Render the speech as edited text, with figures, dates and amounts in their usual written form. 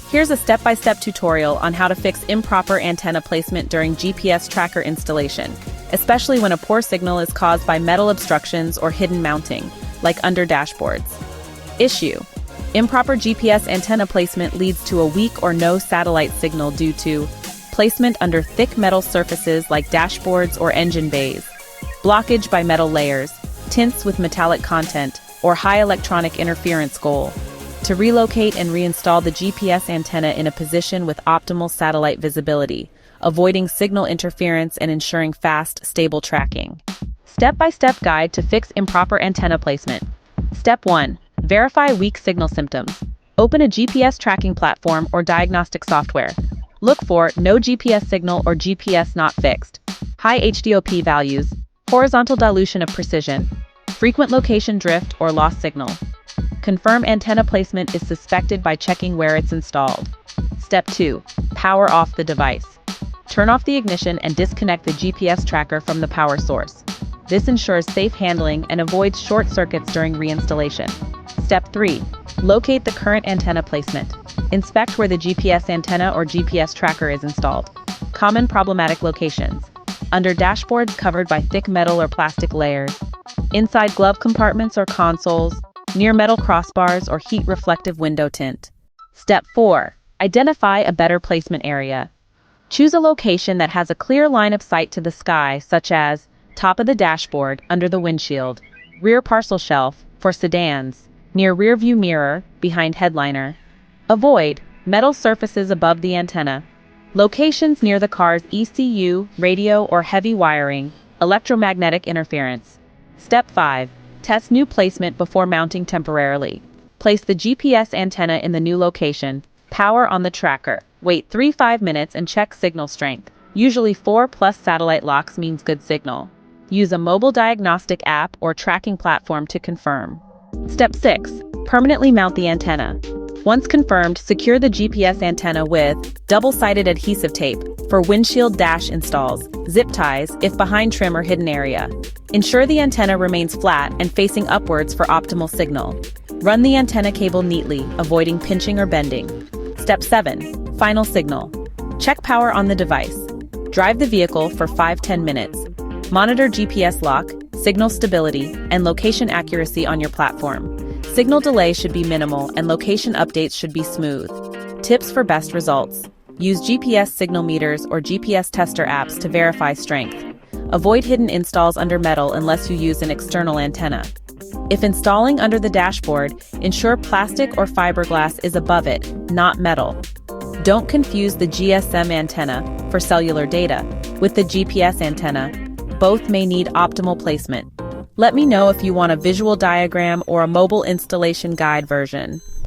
Here's a step-by-step tutorial on how to fix improper antenna placement during GPS tracker installation, especially when a poor signal is caused by metal obstructions or hidden mounting, like under dashboards. Issue: improper GPS antenna placement leads to a weak or no satellite signal due to placement under thick metal surfaces like dashboards or engine bays, blockage by metal layers, tints with metallic content, or high electronic interference goal. To relocate and reinstall the GPS antenna in a position with optimal satellite visibility, avoiding signal interference and ensuring fast, stable tracking. Step-by-step guide to fix improper antenna placement. Step 1. Verify weak signal symptoms. Open a GPS tracking platform or diagnostic software. Look for no GPS signal or GPS not fixed, high HDOP values, horizontal dilution of precision, frequent location drift or lost signal. Confirm antenna placement is suspected by checking where it's installed. Step 2. Power off the device. Turn off the ignition and disconnect the GPS tracker from the power source. This ensures safe handling and avoids short circuits during reinstallation. Step 3. Locate the current antenna placement. Inspect where the GPS antenna or GPS tracker is installed. Common problematic locations: under dashboards covered by thick metal or plastic layers, inside glove compartments or consoles, near metal crossbars or heat-reflective window tint. Step 4. Identify a better placement area. Choose a location that has a clear line of sight to the sky, such as top of the dashboard, under the windshield, rear parcel shelf for sedans, near rear view mirror, behind headliner. Avoid metal surfaces above the antenna. Locations near the car's ECU, radio or heavy wiring, electromagnetic interference. Step 5. Test new placement before mounting temporarily. Place the GPS antenna in the new location, power on the tracker, wait 3-5 minutes and check signal strength. Usually 4+ satellite locks means good signal. Use a mobile diagnostic app or tracking platform to confirm. Step 6. Permanently mount the antenna. Once confirmed, secure the GPS antenna with double-sided adhesive tape for windshield dash installs, zip ties if behind trim or hidden area. Ensure the antenna remains flat and facing upwards for optimal signal. Run the antenna cable neatly, avoiding pinching or bending. Step 7. Final signal. Check power on the device. Drive the vehicle for 5-10 minutes. Monitor GPS lock, signal stability, and location accuracy on your platform. Signal delay should be minimal and location updates should be smooth. Tips for best results. Use GPS signal meters or GPS tester apps to verify strength. Avoid hidden installs under metal unless you use an external antenna. If installing under the dashboard, ensure plastic or fiberglass is above it, not metal. Don't confuse the GSM antenna, for cellular data, with the GPS antenna. Both may need optimal placement. Let me know if you want a visual diagram or a mobile installation guide version.